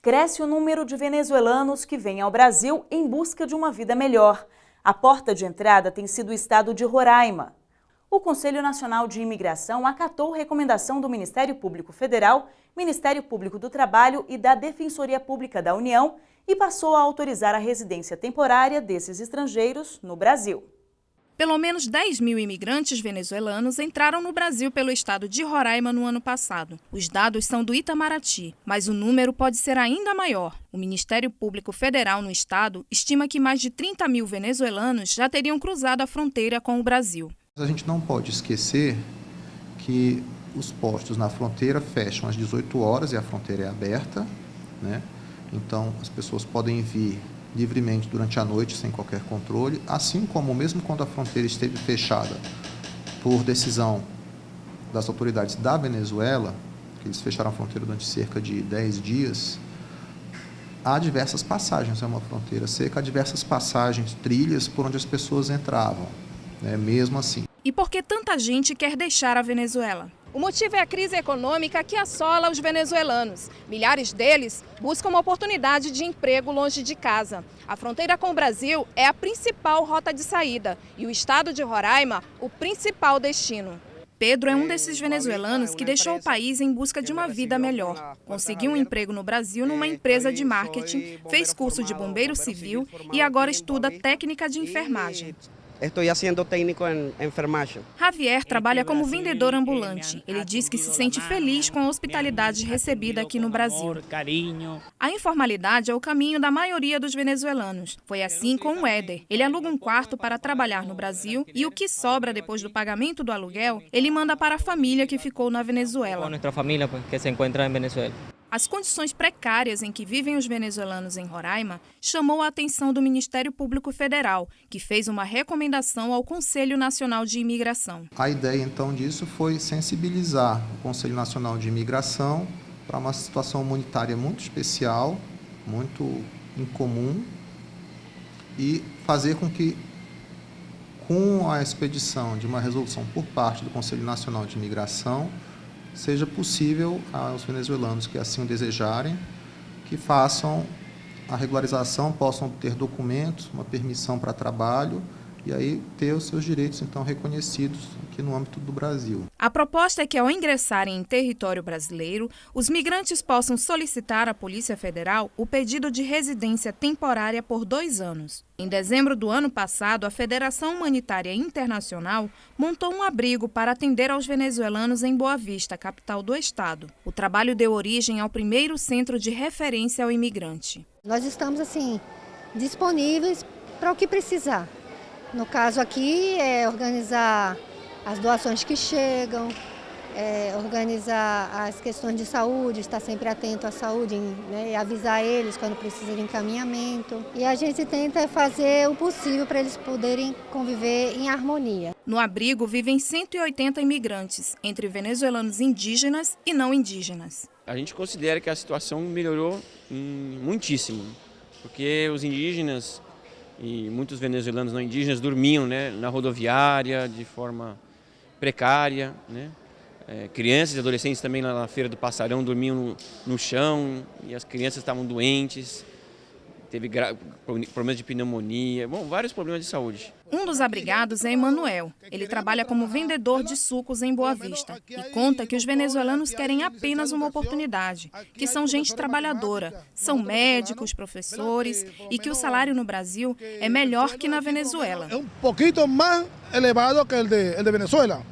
Cresce o número de venezuelanos que vêm ao Brasil em busca de uma vida melhor. A porta de entrada tem sido o estado de Roraima. O Conselho Nacional de Imigração acatou recomendação do Ministério Público Federal, Ministério Público do Trabalho e da Defensoria Pública da União e passou a autorizar a residência temporária desses estrangeiros no Brasil. Pelo menos 10 mil imigrantes venezuelanos entraram no Brasil pelo estado de Roraima no ano passado. Os dados são do Itamaraty, mas o número pode ser ainda maior. O Ministério Público Federal no estado estima que mais de 30 mil venezuelanos já teriam cruzado a fronteira com o Brasil. A gente não pode esquecer que os postos na fronteira fecham às 18 horas e a fronteira é aberta, né? Então as pessoas podem vir livremente durante a noite, sem qualquer controle, assim como mesmo quando a fronteira esteve fechada por decisão das autoridades da Venezuela, que eles fecharam a fronteira durante cerca de 10 dias, há diversas passagens, é uma fronteira seca, há diversas passagens, trilhas por onde as pessoas entravam, né, mesmo assim. E por que tanta gente quer deixar a Venezuela? O motivo é a crise econômica que assola os venezuelanos. Milhares deles buscam uma oportunidade de emprego longe de casa. A fronteira com o Brasil é a principal rota de saída e o estado de Roraima, o principal destino. Pedro é um desses venezuelanos que deixou o país em busca de uma vida melhor. Conseguiu um emprego no Brasil numa empresa de marketing, fez curso de bombeiro civil e agora estuda técnica de enfermagem. Estou fazendo técnico em enfermagem. Javier trabalha como vendedor ambulante. Ele diz que se sente feliz com a hospitalidade recebida aqui no Brasil. A informalidade é o caminho da maioria dos venezuelanos. Foi assim com o Éder. Ele aluga um quarto para trabalhar no Brasil e o que sobra depois do pagamento do aluguel, ele manda para a família que ficou na Venezuela. Nossa família que se encontra em Venezuela. As condições precárias em que vivem os venezuelanos em Roraima chamou a atenção do Ministério Público Federal, que fez uma recomendação ao Conselho Nacional de Imigração. A ideia, então, disso foi sensibilizar o Conselho Nacional de Imigração para uma situação humanitária muito especial, muito incomum, e fazer com que, com a expedição de uma resolução por parte do Conselho Nacional de Imigração, seja possível aos venezuelanos que assim o desejarem, que façam a regularização, possam ter documentos, uma permissão para trabalho e aí ter os seus direitos então reconhecidos aqui no âmbito do Brasil. A proposta é que ao ingressarem em território brasileiro, os migrantes possam solicitar à Polícia Federal o pedido de residência temporária por 2 anos. Em dezembro do ano passado, a Federação Humanitária Internacional montou um abrigo para atender aos venezuelanos em Boa Vista, capital do estado. O trabalho deu origem ao primeiro centro de referência ao imigrante. Nós estamos disponíveis para o que precisar. No caso aqui é organizar as doações que chegam, organizar as questões de saúde, estar sempre atento à saúde, né, e avisar eles quando precisa de encaminhamento. E a gente tenta fazer o possível para eles poderem conviver em harmonia. No abrigo vivem 180 imigrantes, entre venezuelanos indígenas e não indígenas. A gente considera que a situação melhorou muitíssimo, porque os indígenas e muitos venezuelanos não indígenas dormiam, né, na rodoviária de forma precária, né? Crianças e adolescentes também lá na Feira do Passarão dormiam no chão e as crianças estavam doentes, teve problemas de pneumonia, vários problemas de saúde. Um dos abrigados é Emanuel. Ele trabalha como vendedor de sucos em Boa Vista e conta que os venezuelanos querem apenas uma oportunidade, que são gente trabalhadora, são médicos, professores e que o salário no Brasil é melhor que na Venezuela. É um pouquinho mais elevado que o de Venezuela.